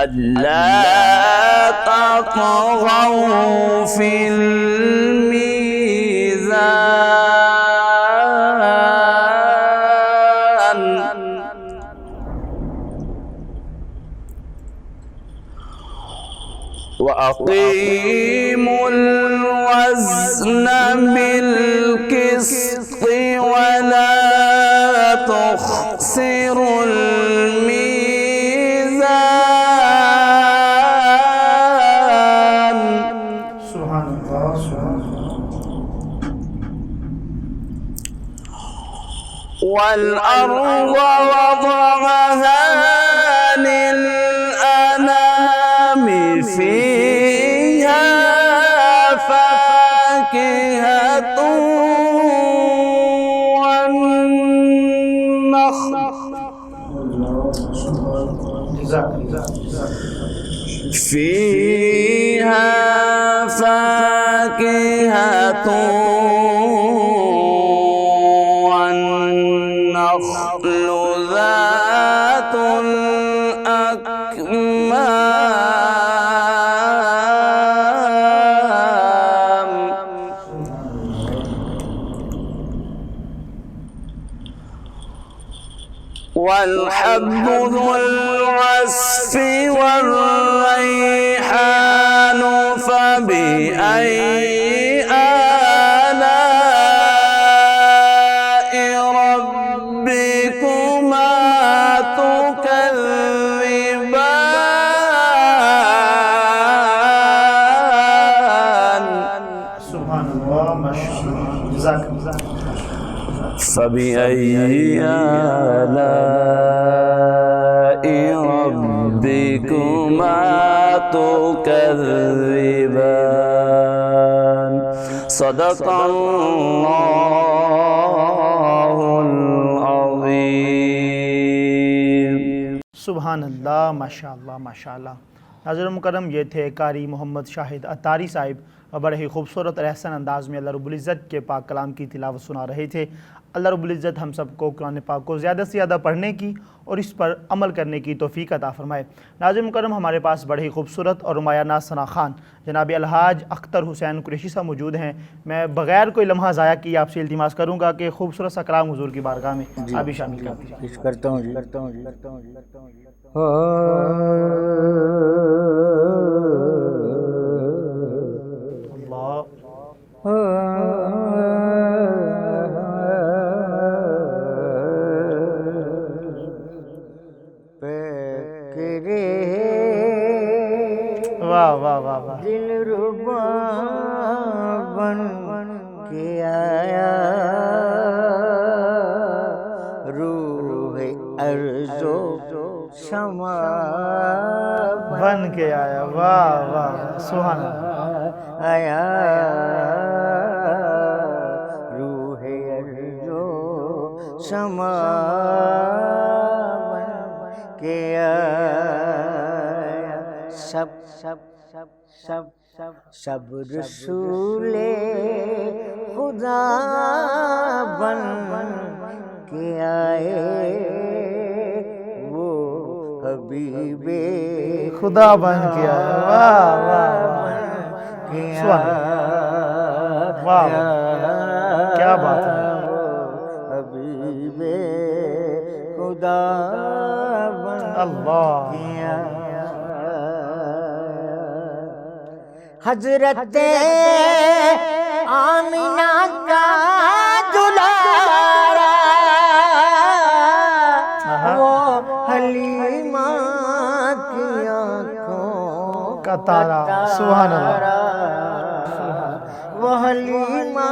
ألا تطغوا في الميزان وأقيموا الوزن بالقسط ولا تخسروا الميزان سبحان اللہ سبحان اللہ. والأرض وضعها للأنام فيها فاكهة والنخل فيها فاكهة والنخل ذات الأكمام والحب ذو العصف والريحان فبأي آلاء ربكما تكذبان سبحان اللہ ماشاء اللہ. جزاک اللہ. فبأي آلاء ربكما تكذبان صدق الله العظيم. سبحان اللہ ماشاء اللہ ماشاء اللہ. ناظرین مکرم، یہ تھے قاری محمد شاہد عطاری صاحب، بڑے ہی خوبصورت اور احسن انداز میں اللہ رب العزت کے پاک کلام کی تلاوت سنا رہے تھے. اللہ رب العزت ہم سب کو قرآن پاک کو زیادہ سے زیادہ پڑھنے کی اور اس پر عمل کرنے کی توفیق عطا فرمائے. ناظرین مکرم، ہمارے پاس بڑے ہی خوبصورت اور نمایاں ناز ثنا خوان جناب الحاج اختر حسین قریشی صاحب موجود ہیں. میں بغیر کوئی لمحہ ضائع کیے آپ سے التماس کروں گا کہ خوبصورت سا کلام حضور کی بارگاہ میں آپ بھی شامل کر دیجیے. پیش کرتا ہوں جی. اللہ واہ واہ واہ واہ. دل ربا بن کے آیا روح ارض و سما بن کے آیا. واہ واہ سبحان اللہ. آیا روح ارض و سما بن کے آیا. سب سب سب سب سب سب رسول خدا بن کے آئے وہ حبیب خدا بن کے آیا. واہ واہ واہ واہ کیا بات ہے. حبیب خدا بن اللہ کے آیا. حضرت آمینہ کا دلارا وہ حلیمہ کی آنکھوں کا تارا. سبحان اللہ. وہ حلیمہ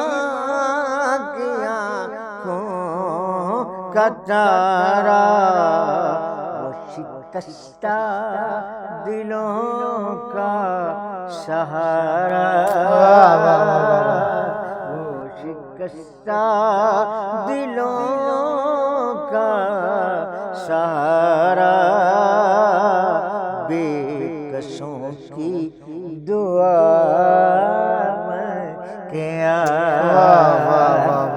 کی آنکھوں کا تارا وہ شکستہ دلوں کا سہارا وہ شکستہ دلوں کا سہارا بے کسوں کی دعا میں کیا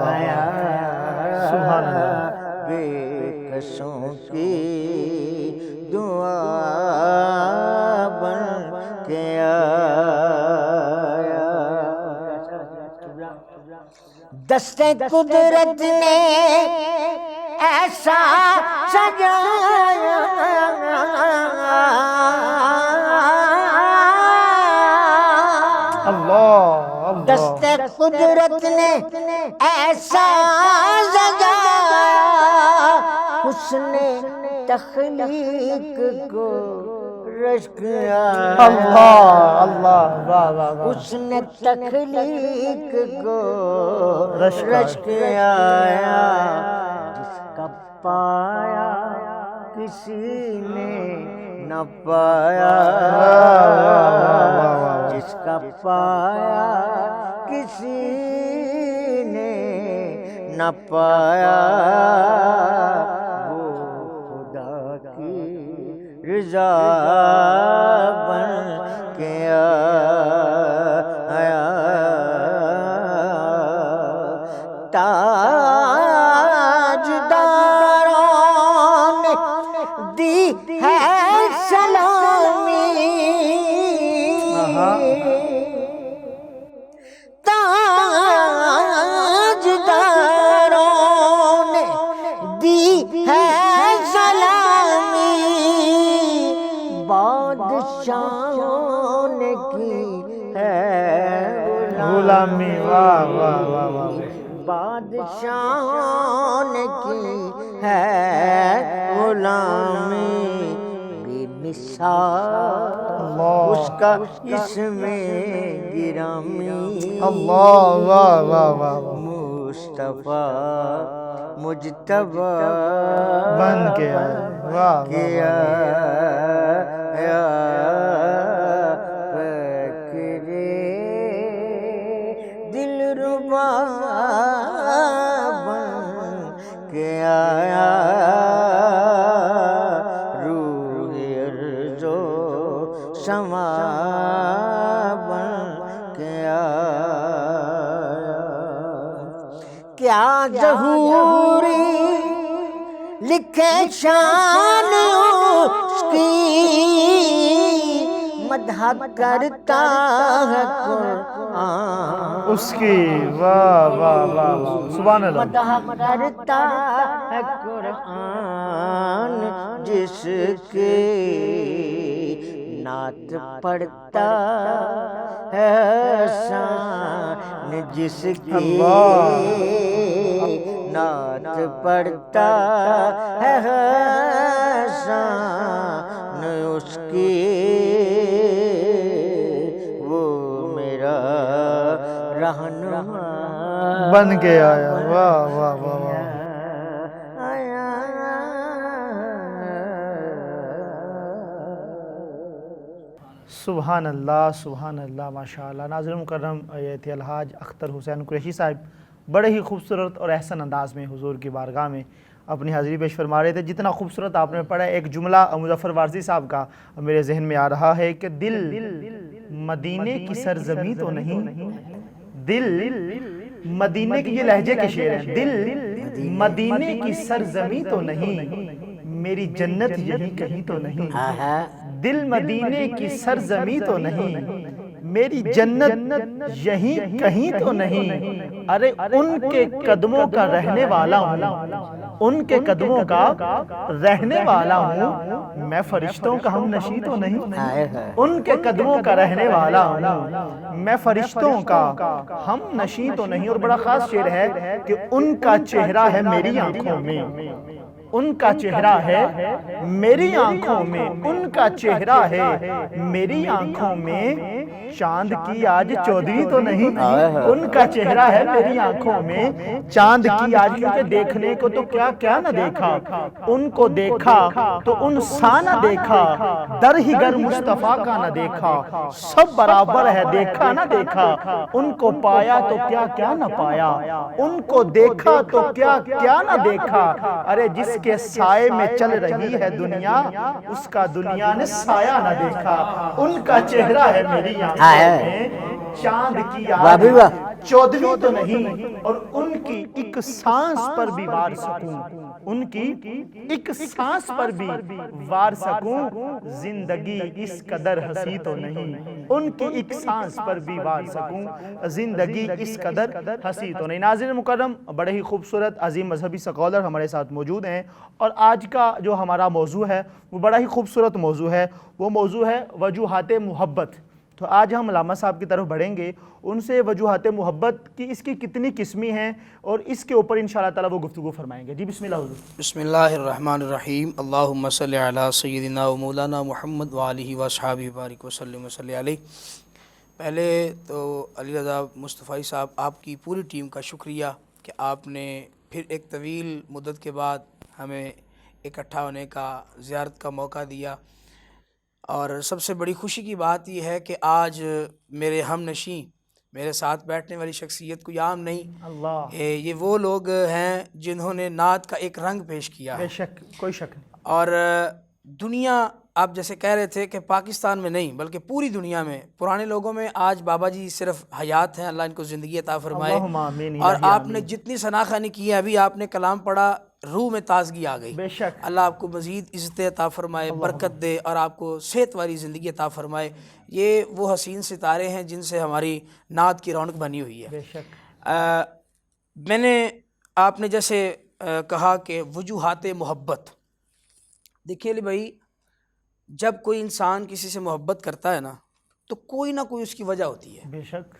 آیا سبحان اللہ. بے کسوں کی دعا دستے قدرت نے ایسا سجایا اللہ دستے قدرت نے ایسا سجایا حسن تخلیق کو رشک آیا اللہ واہ واہ واہ اس نے تخلیق کو رشک آیا جس کا پایا کسی نے نہ پایا جس کا پایا کسی نے نہ پایا وہ خدا کی رضا بن کے آیا تاجداروں نے دی ہے سلامی تاجداروں نے دی ہے سلامی بادشاہوں نے کی ہے غلامی واہ واہ واہ واہ بادشاہوں نے کی ہے غلامی بے مثال اس کا اسم گرامی اللہ واہ واہ واہ مصطفیٰ مجتبی بن کے آیا واہ کیا دلربا بن کے آیا روح ارض و سما بن کے آیا کیا ظہوری لکھے شان اس کی مدح کرتا ہے قرآن اس کی واہ واہ واہ واہ سبحان اللہ مدح کرتا ہے قرآن جس کے نعت پڑھتا ہے شان جس کی نعت پڑھتا ہے شان اس کی وہ میرا رہنما بن کے آیا واہ واہ واہ واہ سبحان اللہ ماشاءاللہ ناظرین مکرم یہ تھے الحاج اختر حسین قریشی صاحب بڑے ہی خوبصورت اور احسن انداز میں حضور کی بارگاہ میں اپنی حاضری پیش فرما رہے تھے جتنا خوبصورت آپ نے پڑھا ایک جملہ مظفر وارثی صاحب کا میرے ذہن میں آ رہا ہے کہ دل مدینے کی سرزمین تو نہیں دل مدینے کی یہ لہجے کے شعر ہیں دل مدینے کی سرزمین تو نہیں میری جنت یہی کہیں تو نہیں دل مدینے کی سرزمین تو نہیں میری جنت یہی کہیں تو نہیں ارے ان کے قدموں کا رہنے والا ہوں ان کے قدموں کا رہنے والا ہوں میں فرشتوں کا ہم نشیں تو نہیں ان کے قدموں کا رہنے والا ہوں میں فرشتوں کا ہم نشیں تو نہیں اور بڑا خاص شعر ہے کہ ان کا چہرہ ہے میری آنکھوں میں ان کا چہرہ ہے میری آنکھوں میں ان کا چہرہ ہے میری آنکھوں میں چاند کی آج چودھری تو نہیں ان کا چہرہ ہے میری آنکھوں میں چاند کی آج کیونکہ دیکھنے کو تو کیا کیا نہ دیکھا ان کو دیکھا تو ان سا نہ دیکھا در ہی گر مصطفیٰ کا نہ دیکھا سب برابر ہے دیکھا نہ دیکھا ان کو پایا تو کیا کیا نہ پایا ان کو دیکھا تو کیا کیا نہ دیکھا ارے جس کے سائے میں چل رہی ہے دنیا اس کا دنیا نے سایہ نہ دیکھا ان کا چہرہ ہے میری آنکھوں میں چاند کی آج چودھری تو نہیں اور ان کی ایک سانس پر بھی بار سکون ان کی ایک سانس پر بھی وار سکوں، زندگی اس قدر ہنسی تو نہیں، ان کی ایک سانس پر بھی وار سکوں، زندگی اس قدر ہنسی تو نہیں۔ ناظرین مکرم، بڑے ہی خوبصورت عظیم مذہبی سکالر ہمارے ساتھ موجود ہیں، اور آج کا جو ہمارا موضوع ہے وہ بڑا ہی خوبصورت موضوع ہے، وہ موضوع ہے وجوہات محبت۔ تو آج ہم علامہ صاحب کی طرف بڑھیں گے، ان سے وجوہات محبت کی اس کی کتنی قسمی ہیں اور اس کے اوپر انشاءاللہ تعالی وہ گفتگو فرمائیں گے۔ جی بسم اللہ حضور۔ بسم اللہ الرحمن الرحیم، اللہم صلی علی سیدنا و مولانا محمد وآلہ وصحابہ بارک وسلم وصلی علیہ۔ پہلے تو علی رضا مصطفی صاحب، آپ کی پوری ٹیم کا شکریہ کہ آپ نے پھر ایک طویل مدت کے بعد ہمیں اکٹھا ہونے کا، زیارت کا موقع دیا، اور سب سے بڑی خوشی کی بات یہ ہے کہ آج میرے ہم نشیں، میرے ساتھ بیٹھنے والی شخصیت کوئی عام نہیں، اللہ، یہ وہ لوگ ہیں جنہوں نے نعت کا ایک رنگ پیش کیا ہے، بے شک، کوئی شک نہیں۔ اور دنیا، آپ جیسے کہہ رہے تھے کہ پاکستان میں نہیں بلکہ پوری دنیا میں پرانے لوگوں میں آج بابا جی صرف حیات ہیں، اللہ ان کو زندگی عطا فرمائے، اللہم آمین، اور الہی آپ آمین۔ نے جتنی ثناخوانی کی ہے، ابھی آپ نے کلام پڑھا، روح میں تازگی آ گئی۔ بے شک، اللہ آپ کو مزید عزت عطا فرمائے، برکت دے، اور آپ کو صحت والی زندگی عطا فرمائے۔ یہ وہ حسین ستارے ہیں جن سے ہماری نعت کی رونق بنی ہوئی ہے۔ بے شک، میں نے، آپ نے جیسے کہا کہ وجوہات محبت، دیکھیے علی بھائی، جب کوئی انسان کسی سے محبت کرتا ہے نا تو کوئی نہ کوئی اس کی وجہ ہوتی ہے۔ بے شک،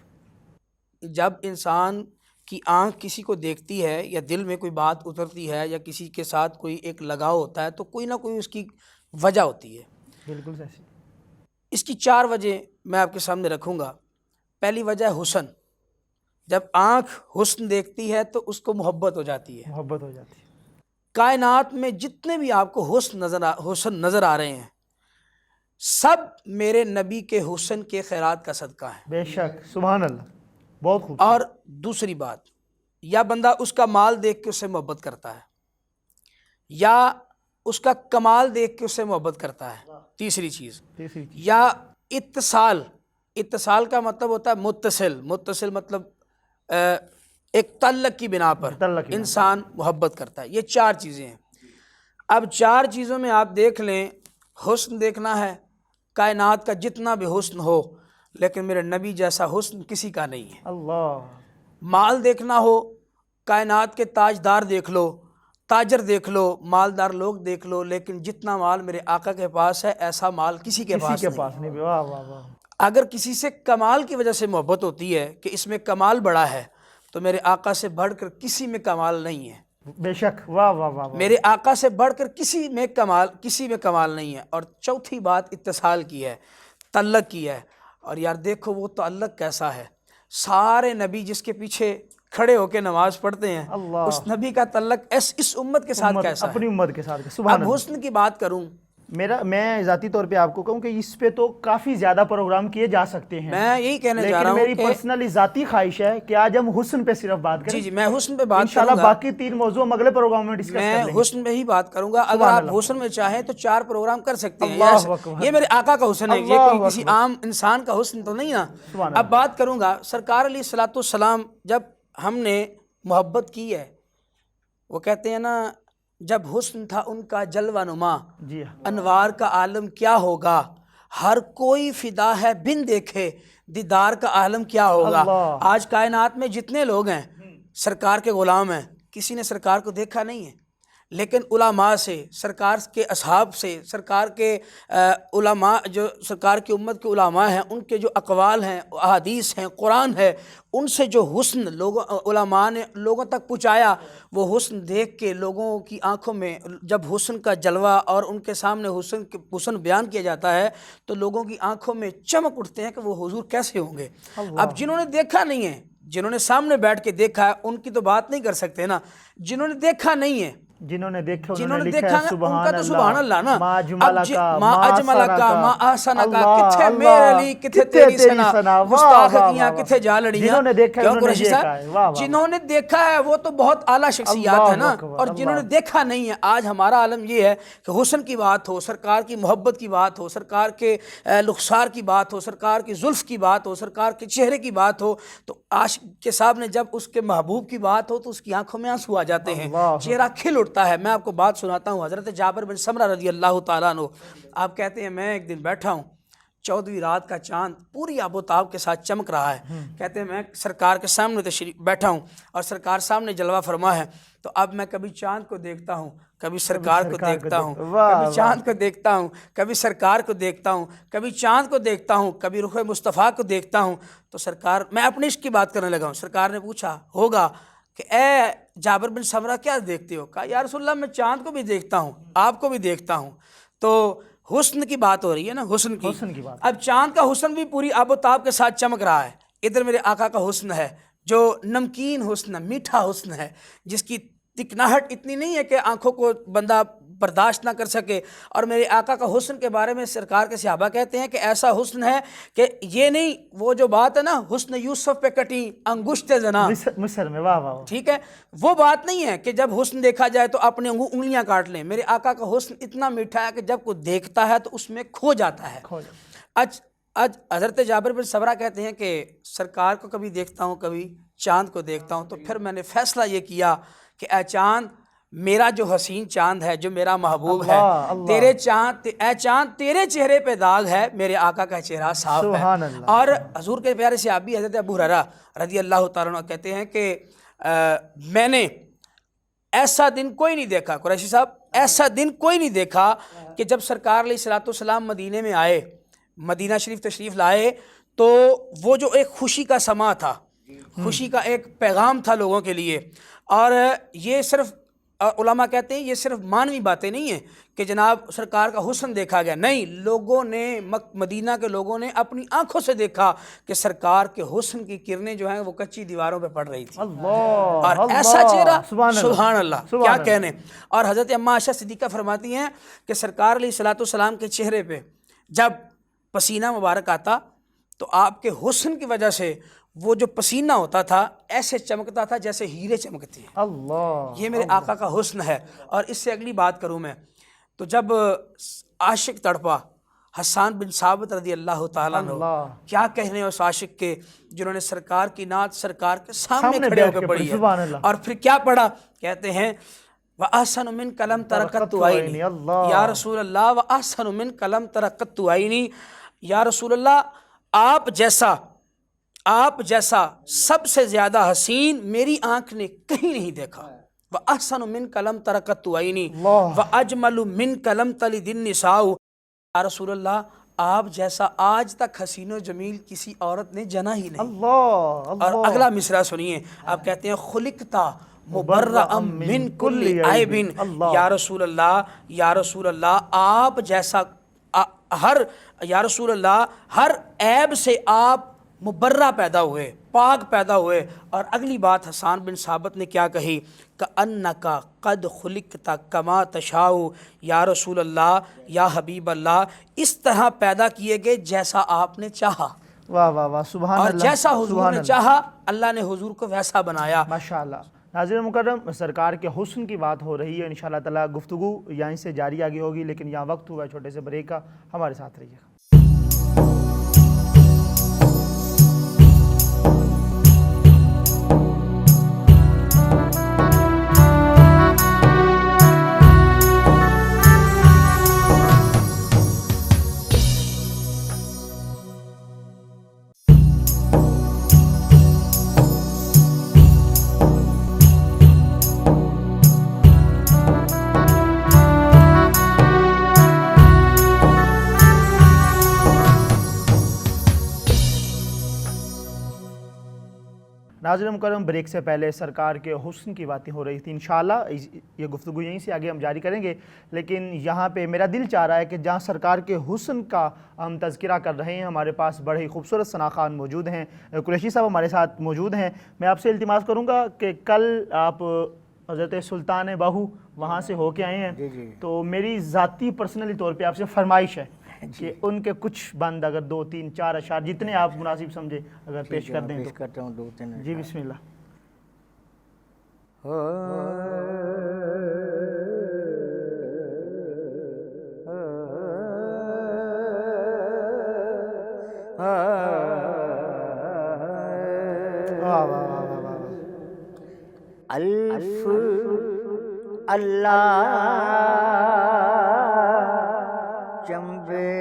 جب انسان کی آنکھ کسی کو دیکھتی ہے یا دل میں کوئی بات اترتی ہے یا کسی کے ساتھ کوئی ایک لگاؤ ہوتا ہے تو کوئی نہ کوئی اس کی وجہ ہوتی ہے۔ بالکل صحیح۔ اس کی 4 وجہ میں آپ کے سامنے رکھوں گا۔ پہلی وجہ ہے حسن۔ جب آنکھ حسن دیکھتی ہے تو اس کو محبت ہو جاتی ہے۔ محبت ہو جاتی ہے۔ کائنات میں جتنے بھی آپ کو حسن نظر آ رہے ہیں، سب میرے نبی کے حسن کے خیرات کا صدقہ ہے۔ بے شک، سبحان اللہ، بہت خوب۔ اور دوسری بات، یا بندہ اس کا مال دیکھ کے اس سے محبت کرتا ہے، یا اس کا کمال دیکھ کے اس سے محبت کرتا ہے۔ تیسری چیز، تیسری چیز، یا اتصال۔ اتصال کا مطلب ہوتا ہے متصل، متصل مطلب ایک تعلق کی بنا پر تعلق کی بنا پر انسان محبت کرتا ہے۔ یہ 4 چیزیں ہیں۔ اب 4 چیزوں میں آپ دیکھ لیں، حسن دیکھنا ہے، کائنات کا جتنا بھی حسن ہو، لیکن میرے نبی جیسا حسن کسی کا نہیں ہے۔ اللہ، مال دیکھنا ہو، کائنات کے تاجدار دیکھ لو، تاجر دیکھ لو، مالدار لوگ دیکھ لو، لیکن جتنا مال میرے آقا کے پاس ہے ایسا مال کسی کے کسی کے پاس پاس نہیں۔ نہیں۔ واہ واہ واہ، اگر کسی سے کمال کی وجہ سے محبت ہوتی ہے کہ اس میں کمال بڑا ہے، تو میرے آقا سے بڑھ کر کسی میں کمال نہیں ہے۔ بے شک، واہ واہ واہ واہ، میرے آقا سے بڑھ کر کسی میں کمال نہیں ہے۔ اور چوتھی بات اتصال کی ہے، تعلق کی ہے۔ اور یار دیکھو وہ تعلق کیسا ہے، سارے نبی جس کے پیچھے کھڑے ہو کے نماز پڑھتے ہیں، اللہ، اس نبی کا تعلق اس امت کے ساتھ کیسا اپنی ہے۔ امت کے ساتھ، سبحان اب اللہ۔ حسن کی بات کروں، میں ذاتی طور پہ آپ کو کہوں کہ اس پہ تو کافی زیادہ پروگرام کیے جا سکتے ہیں، میں یہی کہنے جا رہا لیکن ہوں میری کہ پرسنلی ذاتی خواہش ہے کہ آج ہم حسن پہ صرف بات کریں۔ جی میں حسن پہ بات انشاءاللہ کروں گا، باقی 3 موضوع ہم اگلے پروگرام میں ڈسکس کر میں لیں گے۔ حسن پہ ہی بات کروں گا۔ اگر سبحان آپ اللہ، حسن میں چاہیں تو 4 پروگرام کر سکتے ہیں۔ اللہ اکبر، یہ میرے آقا کا حسن ہے، یہ اللہ کوئی کسی اکبر، عام انسان کا حسن تو نہیں نا۔ سبحان اب بات کروں گا، سرکار علیہ الصلوۃ والسلام جب ہم نے محبت کی ہے، وہ کہتے ہیں نا، جب حسن تھا ان کا جلوہ نما، جی ہاں، انوار کا عالم کیا ہوگا، ہر کوئی فدا ہے بن دیکھے، دیدار کا عالم کیا ہوگا۔ اللہ، آج کائنات میں جتنے لوگ ہیں سرکار کے غلام ہیں، کسی نے سرکار کو دیکھا نہیں ہے، لیکن علماء سے، سرکار کے اصحاب سے، سرکار کے علماء جو سرکار کی امت کے علماء ہیں، ان کے جو اقوال ہیں، احادیث ہیں، قرآن ہے، ان سے جو حسن علماء نے لوگوں تک پہنچایا، وہ حسن دیکھ کے لوگوں کی آنکھوں میں جب حسن کا جلوہ اور ان کے سامنے حسن بیان کیا جاتا ہے تو لوگوں کی آنکھوں میں چمک اٹھتے ہیں کہ وہ حضور کیسے ہوں گے۔ اب جنہوں نے دیکھا نہیں ہے، جنہوں نے سامنے بیٹھ کے دیکھا ہے، ان کی تو بات نہیں کر سکتے نا۔ جنہوں نے دیکھا نہیں ہے، جنہوں نے دیکھا جنہوں انہوں نے نے لکھا دیکھا ہے نا، ان کا تو سبحان اللہ نا۔ ما اجملکا، ما اجملکا، ما احسنکا، کتھے اللہ، میرے علی، کتھے تیری سنا، واہ گستاخیاں واہ، کتھے جا لڑیاں۔ جنہوں نے دیکھا ہے کیوں انہوں نے قریشی یہ صاحب؟ کہا ہے، واہ واہ، جنہوں نے دیکھا ہے وہ تو بہت اعلیٰ شخصیات ہے نا، اللہ اکبر، اور جنہوں نے اللہ۔ دیکھا نہیں ہے۔ آج ہمارا عالم یہ ہے کہ حسن کی بات ہو، سرکار کی محبت کی بات ہو، سرکار کے رخسار کی بات ہو، سرکار کی زلف کی بات ہو، سرکار کے چہرے کی بات ہو، تو عاشق کے صاحب نے جب اس کے محبوب کی بات ہو تو اس کی آنکھوں میں آنسو آ جاتے ہیں، اللہ، چہرہ کھل اٹھتا ہوتا ہے. میں آپ کو بات سناتا ہوں. حضرت جابر بن سمرہ رضی اللہ تعالیٰ عنہ آپ کہتے ہیں میں ایک دن بیٹھا ہوں, 14ویں رات کا چاند پوری آب و تاب کے ساتھ چمک رہا ہے. کہتے ہیں میں سرکار کے سامنے تشریف بیٹھا ہوں اور سرکار سامنے جلوہ فرما ہے. تو اب میں کبھی چاند کو دیکھتا ہوں, کبھی سرکار کو دیکھتا ہوں, کبھی چاند کو دیکھتا ہوں, کبھی سرکار کو دیکھتا ہوں, کبھی چاند کو دیکھتا ہوں, کبھی رخ مصطفیٰ کو دیکھتا ہوں. تو سرکار, میں اپنے عشق کی بات کرنے لگا ہوں. سرکار نے پوچھا ہوگا کہ اے جابر بن سمرہ کیا دیکھتے ہو؟ کہا یا رسول اللہ میں چاند کو بھی دیکھتا ہوں, آپ کو بھی دیکھتا ہوں. تو حسن کی بات ہو رہی ہے نا, حسن کی بات. اب چاند کا حسن بھی پوری آب و تاب کے ساتھ چمک رہا ہے. ادھر میرے آقا کا حسن ہے جو نمکین حسن ہے, میٹھا حسن ہے, جس کی تکناہٹ اتنی نہیں ہے کہ آنکھوں کو بندہ برداشت نہ کر سکے. اور میرے آقا کا حسن کے بارے میں سرکار کے صحابہ کہتے ہیں کہ ایسا حسن ہے کہ یہ نہیں, وہ جو بات ہے نا حسن یوسف پہ کٹی انگشت زنا مصر میں, واہ واہ, ٹھیک ہے, وہ بات نہیں ہے کہ جب حسن دیکھا جائے تو اپنے انگلیاں کاٹ لیں. میرے آقا کا حسن اتنا میٹھا ہے کہ جب کوئی دیکھتا ہے تو اس میں کھو جاتا ہے. آج حضرت جابر بن سمرہ کہتے ہیں کہ سرکار کو کبھی دیکھتا ہوں, کبھی چاند کو دیکھتا ہوں. تو پھر میں نے فیصلہ یہ کیا کہ اے چاند, میرا جو حسین چاند ہے, جو میرا محبوب ہے, تیرے چاند, اے چاند تیرے چہرے پہ داغ ہے, میرے آقا کا چہرہ صاف ہے. اور حضور کے پیارے صحابی حضرت ابو ہریرہ رضی اللہ تعالیٰ عنہ کہتے ہیں کہ میں نے ایسا دن کوئی نہیں دیکھا, قریشی صاحب, ایسا دن کوئی نہیں دیکھا کہ جب سرکار علیہ الصلوۃ والسلام مدینے میں آئے, مدینہ شریف تشریف لائے, تو وہ جو ایک خوشی کا سما تھا, خوشی کا ایک پیغام تھا لوگوں کے لیے. اور یہ صرف علماء کہتے ہیں یہ صرف مانوی باتیں نہیں ہیں کہ جناب سرکار کا حسن دیکھا گیا, نہیں, لوگوں نے, مدینہ کے لوگوں نے اپنی آنکھوں سے دیکھا کہ سرکار کے حسن کی کرنیں جو ہیں وہ کچی دیواروں پہ پڑ رہی تھی. اور ایسا چہرہ, سبحان اللہ, کیا کہنے. اور حضرت اماں عائشہ صدیقہ فرماتی ہیں کہ سرکار علیہ الصلوۃ والسلام کے چہرے پہ جب پسینہ مبارک آتا تو آپ کے حسن کی وجہ سے وہ جو پسینہ ہوتا تھا ایسے چمکتا تھا جیسے ہیرے چمکتے ہیں. اللہ, یہ میرے آقا کا حسن ہے. اور اس سے اگلی بات کروں میں, تو جب عاشق تڑپا, حسان بن ثابت رضی اللہ تعالیٰ عنہ, کیا کہنے اس عاشق کے جنہوں نے سرکار کی نعت سرکار کے سامنے کھڑے ہو کے پڑھی ہے. اور پھر کیا پڑھا, کہتے ہیں وَأَحْسَنُ مِنْكَ لَمْ تَرَقَّتُ عَيْنِي, یا رسول اللہ وَأَحْسَنُ مِنْكَ لَمْ تَرَقَّتُ عَيْنِي, یا رسول اللہ آپ جیسا سب سے زیادہ حسین میری آنکھ نے کہیں نہیں دیکھا. وَأَحْسَنُ مِنْكَ لَمْ تَرَقَّتُ عَيْنِي وَأَجْمَلُ مِنْكَ لَمْ تَلِدِ النِّسَاءُ, یا رسول اللہ آپ جیسا آج تک حسین و جمیل کسی عورت نے جنا ہی نہیں. اور اگلا مصرع سنیے, آپ کہتے ہیں خلقتا مبرأ من کل عیب, یا رسول اللہ آپ جیسا یا رسول اللہ ہر عیب سے آپ مبرہ پیدا ہوئے, پاک پیدا ہوئے. اور اگلی بات حسان بن ثابت نے کیا کہی, کأنک قد خلقت کما تشاء, یا رسول اللہ, یا حبیب اللہ, اس طرح پیدا کیے گئے جیسا آپ نے چاہا. واہ واہ واہ, سبحان اللہ. اور جیسا حضور نے چاہا اللہ نے حضور کو ویسا بنایا. ماشاءاللہ. ناظرین مکرم, سرکار کے حسن کی بات ہو رہی ہے, انشاءاللہ تعالیٰ گفتگو یہیں سے جاری آگے ہوگی, لیکن یہاں وقت ہوا ہے چھوٹے سے بریک کا, ہمارے ساتھ رہیے گا. ناظرین مکرم, بریک سے پہلے سرکار کے حسن کی باتیں ہو رہی تھی. انشاءاللہ یہ گفتگو یہیں سے آگے ہم جاری کریں گے, لیکن یہاں پہ میرا دل چاہ رہا ہے کہ جہاں سرکار کے حسن کا ہم تذکرہ کر رہے ہیں, ہمارے پاس بڑے ہی خوبصورت ثنا خوان موجود ہیں, قریشی صاحب ہمارے ساتھ موجود ہیں. میں آپ سے التماس کروں گا کہ کل آپ حضرت سلطان باہو وہاں سے ہو کے آئے ہیں, تو میری ذاتی پرسنلی طور پہ آپ سے فرمائش ہے کہ ان کے کچھ بند اگر 2 3 4 اشعار جتنے آپ مناسب سمجھے اگر پیش کر دیں. پیش کرتا ہوں 2 3. جی بسم اللہ. الف اللہ چمبے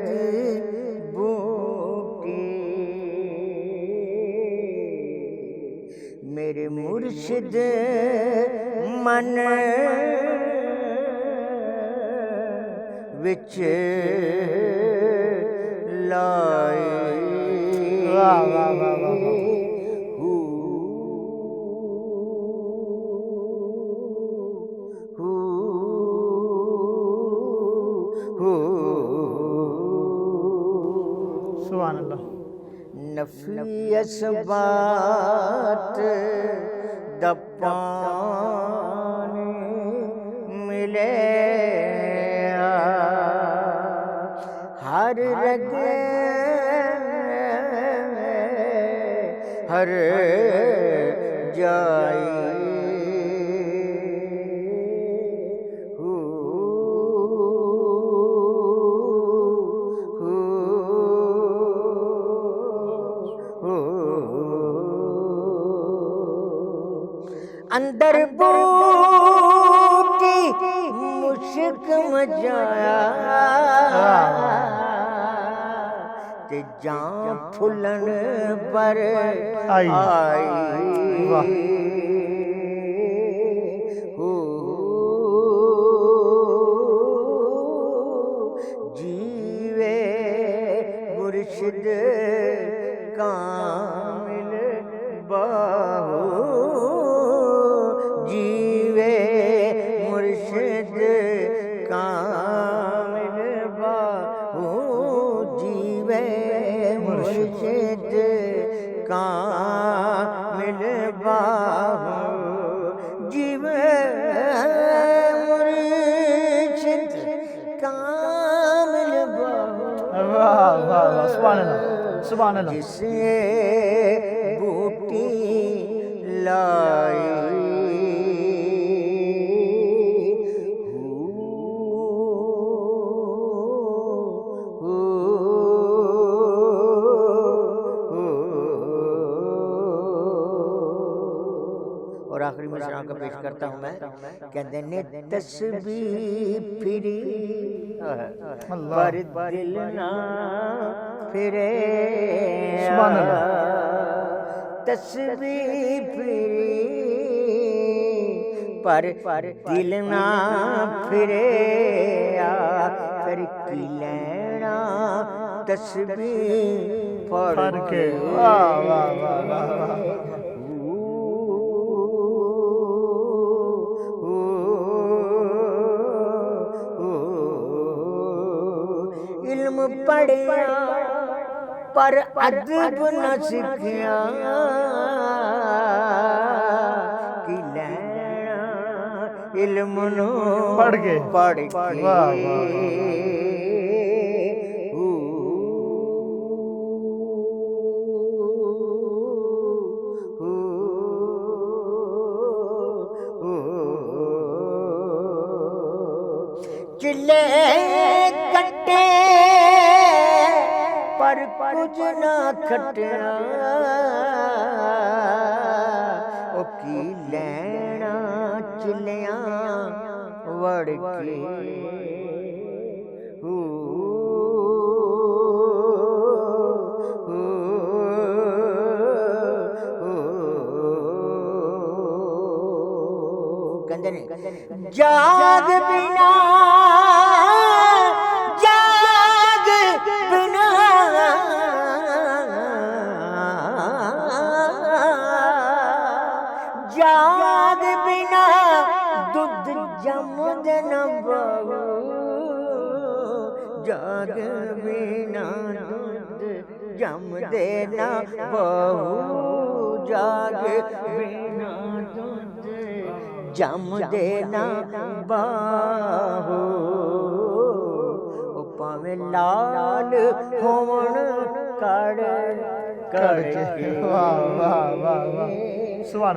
دی بوٹی میرے مرشد من وچ لائے واہ واہ واہ واہ واہ سبحان اللہ نفی اسبات دا پانی ملے ہر رگ ہر جائی اندر بوٹی مشک مجایا تے جان پھلن پر آئی واہ جیوے مرشد کامل باہو جیوے مرشد کامل باہو جیوے مرشد کامل باہو جیوے مرشد کامل باہو واہ واہ واہ سبحان اللہ سبحان اللہ جسے بوٹی لائی اور آخری مصرع کا پیش کرتا ہوں میں کہتے ہیں تسبیح پھری پر دل نہ پھرے سبحان اللہ تسبیح پھری پر دل نہ پھرے پھر کی لینا تسبیح پڑھ کے واہ واہ واہ واہ واہ علم پڑھیا پر ادب نہ سکھیا کہ لینا علم نو پڑھ کے پڑھ کے واہ واہ واہ چلے کٹے پر کچھ نہ کھٹنا او کی لینا چلیاں وڑ کے جاگ بنا جاگ بنا جاگ بنا دودھ جم دینا بہو جاگ بنا دودھ جم دینا بہو جاگ بنا دودھ جم دینا باہو پاویں لال ہون کڑ کڑ کے واہ واہ واہ واہ سبحان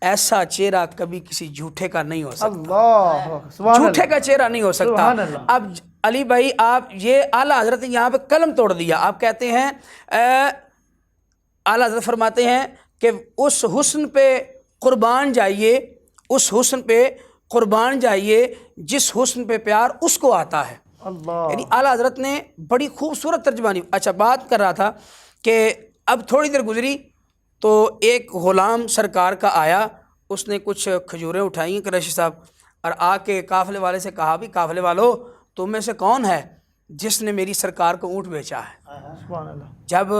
ایسا چہرہ کبھی کسی جھوٹے کا نہیں ہو سکتا، اللہ سبحان جھوٹے اللہ کا چہرہ نہیں ہو سکتا۔ سبحان اللہ۔ اب علی بھائی آپ یہ اعلیٰ حضرت نے یہاں پہ قلم توڑ دیا، آپ کہتے ہیں اعلیٰ حضرت فرماتے ہیں کہ اس حسن پہ قربان جائیے، اس حسن پہ قربان جائیے جس حسن پہ پیار اس کو آتا ہے۔ اللہ یعنی اعلیٰ حضرت نے بڑی خوبصورت ترجمانی۔ اچھا، بات کر رہا تھا کہ اب تھوڑی دیر گزری تو ایک غلام سرکار کا آیا، اس نے کچھ کھجوریں اٹھائی ہیں قریشی صاحب، اور آ کے قافلے والے سے کہا بھی قافلے والو تم میں سے کون ہے جس نے میری سرکار کو اونٹ بیچا ہے؟ سبحان اللہ۔ جب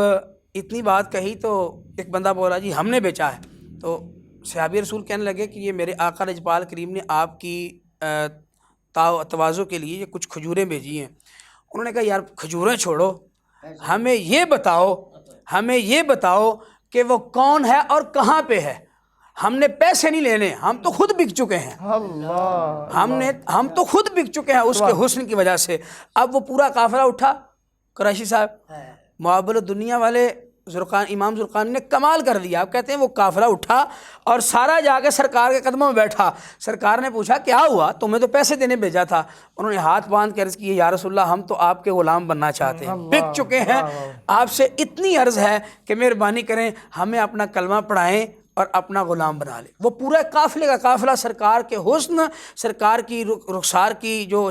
اتنی بات کہی تو ایک بندہ بولا جی ہم نے بیچا ہے۔ تو صحابی رسول کہنے لگے کہ یہ میرے آقا لجپال کریم نے آپ کی تواضع کے لیے یہ کچھ کھجوریں بھیجی ہیں۔ انہوں نے کہا یار کھجوریں چھوڑو، ہمیں یہ بتاؤ کہ وہ کون ہے اور کہاں پہ ہے۔ ہم نے پیسے نہیں لینے، ہم تو خود بک چکے ہیں، اللہ ہم تو خود بک چکے ہیں اس کے حسن کی وجہ سے۔ اب وہ پورا قافلہ اٹھا، قریشی صاحب معابل الدنیا والے امام زرقانی نے کمال کر دیا۔ آپ کہتے ہیں وہ قافلہ اٹھا اور سارا جا کے سرکار کے قدموں میں بیٹھا۔ سرکار نے پوچھا کیا ہوا، تمہیں تو پیسے دینے بھیجا تھا۔ انہوں نے ہاتھ باندھ کے عرض کی یا رسول اللہ ہم تو آپ کے غلام بننا چاہتے ہیں، بک چکے ہیں، آپ سے اتنی عرض ہے کہ مہربانی کریں ہمیں اپنا کلمہ پڑھائیں اور اپنا غلام بنا لیں۔ وہ پورے قافلے کا قافلہ سرکار کے حسن، سرکار کی رخسار کی جو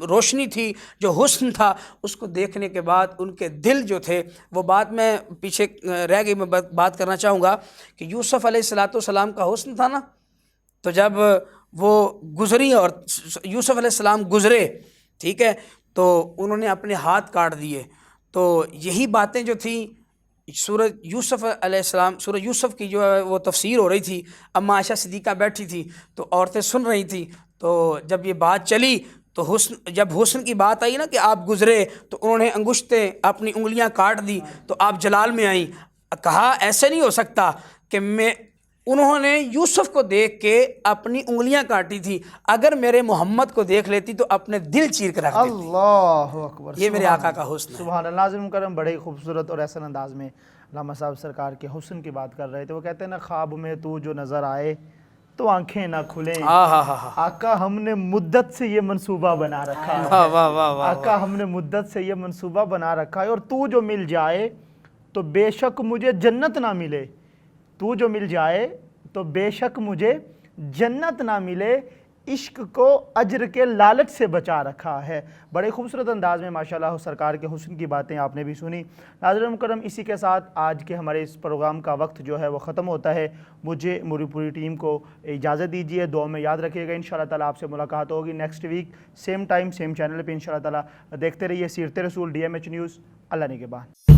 روشنی تھی، جو حسن تھا، اس کو دیکھنے کے بعد ان کے دل جو تھے، وہ بات میں پیچھے رہ گئی، میں بات کرنا چاہوں گا کہ یوسف علیہ السلام کا حسن تھا نا، تو جب وہ گزری اور یوسف علیہ السلام گزرے، ٹھیک ہے، تو انہوں نے اپنے ہاتھ کاٹ دیے۔ تو یہی باتیں جو تھیں سورہ یوسف علیہ السلام، سورہ یوسف کی جو ہے وہ تفسیر ہو رہی تھی، اما عائشہ صدیقہ بیٹھی تھی تو عورتیں سن رہی تھیں۔ تو جب یہ بات چلی تو جب حسن کی بات آئی نا کہ آپ گزرے تو انہوں نے انگشتیں اپنی انگلیاں کاٹ دی، تو آپ جلال میں آئیں۔ کہا ایسے نہیں ہو سکتا کہ انہوں نے یوسف کو دیکھ کے اپنی انگلیاں کاٹی تھی، اگر میرے محمد کو دیکھ لیتی تو اپنے دل چیر کے رکھ دیتی۔ اللہ اکبر، یہ میرے آقا کا حسن ہے۔ سبحان اللہ۔ ناظرین کرم، بڑے خوبصورت اور احسن انداز میں علامہ صاحب سرکار کے حسن کی بات کر رہے تھے۔ وہ کہتے ہیں نا خواب میں تو جو نظر آئے تو آنکھیں نہ کھلیں۔ آقا ہم نے مدت سے یہ منصوبہ بنا رکھا ہے، آقا ہم نے مدت سے یہ منصوبہ بنا رکھا ہے، اور تو جو مل جائے تو بے شک مجھے جنت نہ ملے، تو جو مل جائے تو بے شک مجھے جنت نہ ملے، عشق کو اجر کے لالچ سے بچا رکھا ہے۔ بڑے خوبصورت انداز میں ماشاءاللہ سرکار کے حسن کی باتیں آپ نے بھی سنی۔ ناظرین مکرم، اسی کے ساتھ آج کے ہمارے اس پروگرام کا وقت جو ہے وہ ختم ہوتا ہے۔ مجھے میری پوری ٹیم کو اجازت دیجیے، دعا میں یاد رکھیے گا۔ انشاءاللہ تعالیٰ آپ سے ملاقات ہوگی next week, same time same channel پہ انشاءاللہ تعالیٰ۔ دیکھتے رہیے سیرت رسول DMH نیوز۔ اللہ نگہبان۔